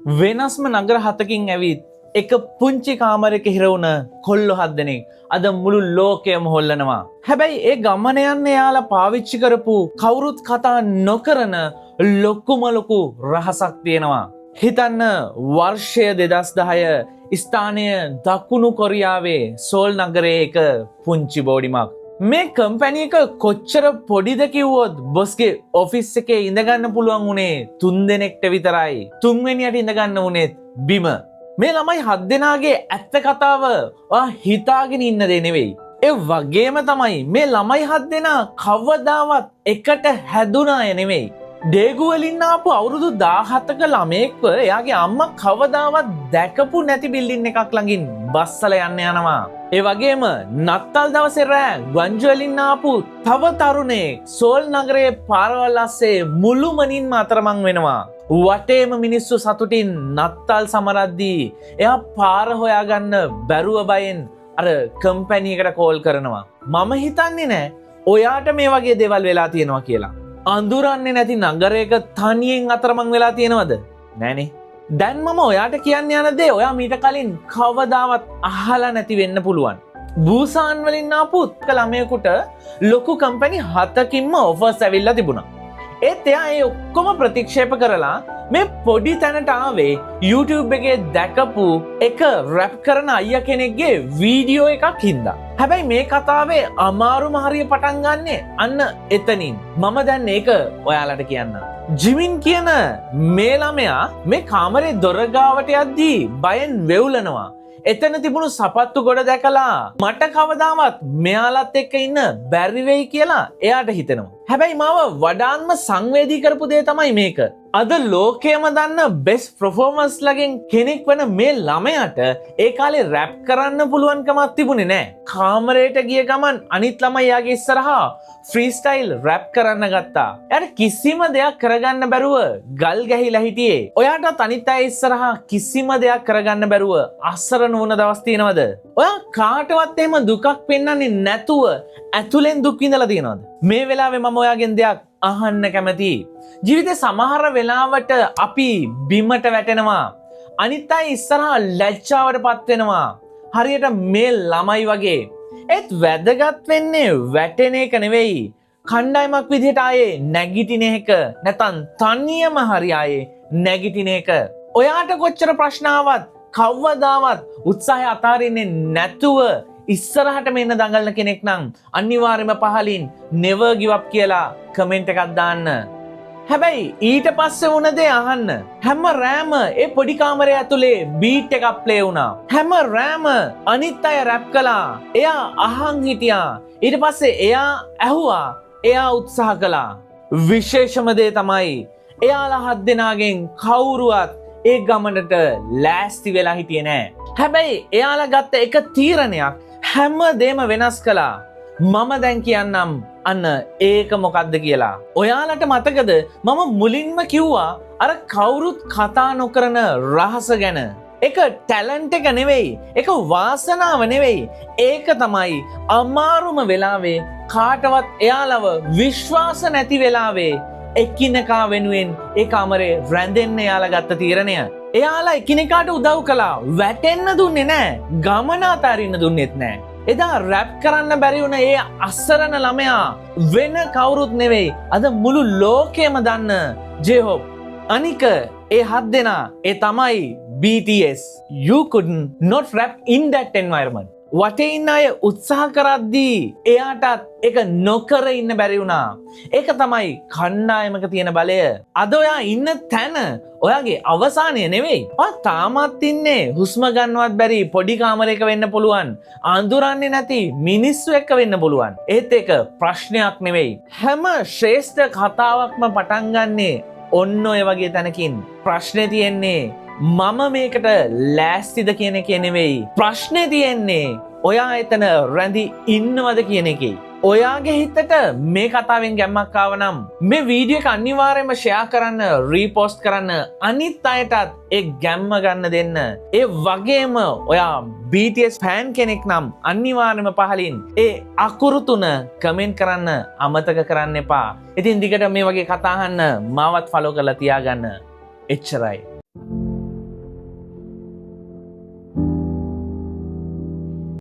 වෙනස්ම නගර 7කින් ඇවිත් එක පුංචි කාමරයක හිර වුණ කොල්ලෝ 7 දෙනෙක් අද මුළු ලෝකයම හොල්ලනවා. හැබැයි ඒ ගමන යන්න යාලා පාවිච්චි කරපු කවුරුත් කතා නොකරන ලොකු රහසක් තියෙනවා. හිතන්න වර්ෂය 2010 ස්ථානය දකුණු කොරියාවේ සෝල් නගරයේ එක පුංචි බෝඩිමක්. මේ කම්පැනි එක කොච්චර පොඩිද කිව්වොත් බොස්ගේ ඔෆිස් එකේ ඉඳගන්න පුළුවන් උනේ 3 දෙනෙක්ට විතරයි. 3 වෙනියට ඉඳගන්න උනේත් බිම. මේ ළමයි 7 දෙනාගේ ඇත්ත කතාව ඔයා හිතාගෙන ඉන්න දේ නෙවෙයි. ඒ වගේම තමයි මේ ළමයි 7 දෙනා කවදාවත් එකට හැදුනා අය නෙවෙයි. ඩේගු වලින් ආපු අවුරුදු 17ක ළමයෙක්ව එයාගේ අම්මා කවදාවත් දැකපු නැති බිල්ඩින් එකක් ළඟින් බස්සල යන්න යනවා. ඒ වගේම නත්තල් දවසේ රෑ ගුවන්ජු වලින් ආපු තව තරුණයෙක් සෝල් නගරයේ පාරවල් අස්සේ මුළුමනින්ම අතරමං වෙනවා. වටේම මිනිස්සු සතුටින් නත්තල් සමරද්දී එයා පාර හොයාගන්න බැරුව බයෙන් අර කම්පැනි එකට කෝල් කරනවා. මම හිතන්නේ නෑ ඔයාට මේ වගේ දේවල් වෙලා තියෙනවා කියලා. අඳුරන්නේ නැති නගරයක තනියෙන් අතරමං වෙලා තියෙනවද? නෑනේ. දැන් මම ඔයාට කියන්න යන දේ ඔයා මීට කලින් කවදාවත් අහලා නැති වෙන්න පුළුවන්. බූසාන් වලින් ආපු ළමයෙකුට ලොකු කම්පැනි 7කින්ම ඔෆර්ස් ඇවිල්ලා තිබුණා. ඒත් එයා ඒ ඔක්කොම ප්‍රතික්ෂේප කරලා මේ පොඩි තැනට ආවේ YouTube එකේ දැකපු එක රැප් කරන අයියා කෙනෙක්ගේ වීඩියෝ එකක් හින්දා. හැබැයි මේ කතාවේ අමාරුම හරිය පටන් ගන්නෙ අන්න එතනින්. මම දැන් ඒක ඔයාලට කියන්නම්. ජිමින් කියන මේ ළමයා මේ කාමරේ දොර ගාවට යද්දී බයෙන් වෙවුලනවා. එතන තිබුණු සපත්තු ගොඩ දැකලා මට කවදාවත් මෙයාලත් එක්ක ඉන්න බැරි වෙයි කියලා එයාට හිතෙනවා. හැබැයි මාව වඩාත්ම සංවේදී කරපු දේ තමයි මේක. අද ලෝකයේම දන්න බෙස්ට් පර්ෆෝමර්ස් ලගෙන් කෙනෙක් වෙන මේ ළමයාට ඒ කාලේ රැප් කරන්න පුළුවන්කමක් තිබුණේ නැහැ. කාමරයට ගිය ගමන් අනිත් ළමයි යාගේ ඉස්සරහා ෆ්‍රී ස්ටයිල් රැප් කරන්න ගත්තා. එයාට කිසිම දෙයක් කරගන්න බැරුව ගල් ගැහිලා හිටියේ. ඔයාටත් අනිත් අය ඉස්සරහා කිසිම දෙයක් කරගන්න බැරුව අසරණ වුණ දවස් තියෙනවද? ඔයා කාටවත් එහෙම දුකක් පෙන්වන්නේ නැතුව ඇතුලෙන් දුක් විඳලා තියෙනවද? මේ වෙලාවේ මම ඔයාගෙන් දෙයක් අහන්න කැමතියි. ජීවිතේ සමහර වෙලාවට අපි බිමට වැටෙනවා. අනිත් අය ඉස්සරහා ලැජ්ජාවට පත් වෙනවා. හරියට මේ ළමයි වගේ. ඒත් වැදගත් වෙන්නේ වැටෙන එක නෙවෙයි. කණ්ඩායමක් විදිහට ආයේ නැගිටින එක. නැත්නම් තනියම හරි ආයේ නැගිටින එක. ඔයාට කොච්චර ප්‍රශ්න ආවත් කවදාවත් උත්සාහය අතාරින්නේ නැතුව ඉස්සරහට මෙන්න දඟලන කෙනෙක් නම් අනිවාර්යයෙන්ම පහලින් never give up කියලා කමෙන්ට් එකක් දාන්න. හැබැයි ඊට පස්සේ වුණ දේ අහන්න. හැම රෑම ඒ පොඩි කාමරය ඇතුලේ බීට් එකක් ප්ලේ වුණා. හැම රෑම අනිත් අය රැප් කළා. එයා අහන් හිටියා. ඊට පස්සේ එයා ඇහුවා. එයා උත්සාහ කළා. විශේෂම දේ තමයි එයාලා 7 දෙනාගෙන් කවුරුවත් ඒ ගමනට ලෑස්ති වෙලා හිටියේ නෑ. හැබැයි එයාලා ගත්ත එක තීරණයක් හැම දෙම වෙනස් කළා. මම දැන් කියන්නම් අන්න ඒක මොකක්ද කියලා. ඔයාලට මතකද මම මුලින්ම කිව්වා අර කවුරුත් කතා නොකරන රහස ගැන. ඒක ටැලන්ට් එක නෙවෙයි. ඒක වාසනාව නෙවෙයි. ඒක තමයි අමාරුම වෙලාවේ කාටවත් එයාලව විශ්වාස නැති වෙලාවේ එකිනෙකා වෙනුවෙන් ඒ කාමරේ රැඳෙන්න එයාලා ගත්ත තීරණය. එයාලා එකිනෙකාට උදව් කළා. වැටෙන්න දුන්නේ නැහැ. ගමන අතාරින්න දුන්නෙත් නැහැ. එදා රැප් කරන්න බැරි වුණ ඒ අසරණ ළමයා වෙන කවුරුත් නෙවෙයි. අද මුළු ලෝකෙම දන්න J-Hope. අනික ඒ 7 දෙනා ඒ තමයි BTS. You couldn't not rap in that environment. වටේ ඉන්න අය උත්සාහ කරද්දී එයාටත් ඒක නොකර ඉන්න බැරි වුණා. ඒක තමයි කණ්ඩායමක තියෙන බලය. අද ඔයා ඉන්න තැන ඔයාගේ අවසානය නෙවෙයි. ඔයා තාමත් ඉන්නේ හුස්ම ගන්නවත් බැරි පොඩි කාමරයක වෙන්න පුළුවන්. අඳුරන්නේ නැති මිනිස්සු එක්ක වෙන්න පුළුවන්. ඒත් ඒක ප්‍රශ්නයක් නෙවෙයි. හැම ශ්‍රේෂ්ඨ කතාවක්ම පටන් ගන්නේ ඔන්න ඔය වගේ තැනකින්. ප්‍රශ්නේ තියෙන්නේ මම මේකට ලෑස්තිද කියන එක නෙවෙයි. ප්‍රශ්නේ තියෙන්නේ ඔයා එතන රැඳි ඉන්නවද කියන එකේ. ඔයාගේ හිතට මේ කතාවෙන් ගැම්මක් ආව නම් මේ වීඩියෝ එක අනිවාර්යයෙන්ම ෂෙයා කරන්න, රීපෝස්ට් කරන්න, අනිත් අයටත් ඒ ගැම්ම ගන්න දෙන්න. ඒ වගේම ඔයා BTS ෆෑන් කෙනෙක් නම් අනිවාර්යයෙන්ම පහලින් ඒ අකුරු 3 කමෙන්ට් කරන්න අමතක කරන්න එපා. ඉතින් දිගට මේ වගේ කතා අහන්න මාවත් ෆලෝ කරලා තියාගන්න. එච්චරයි.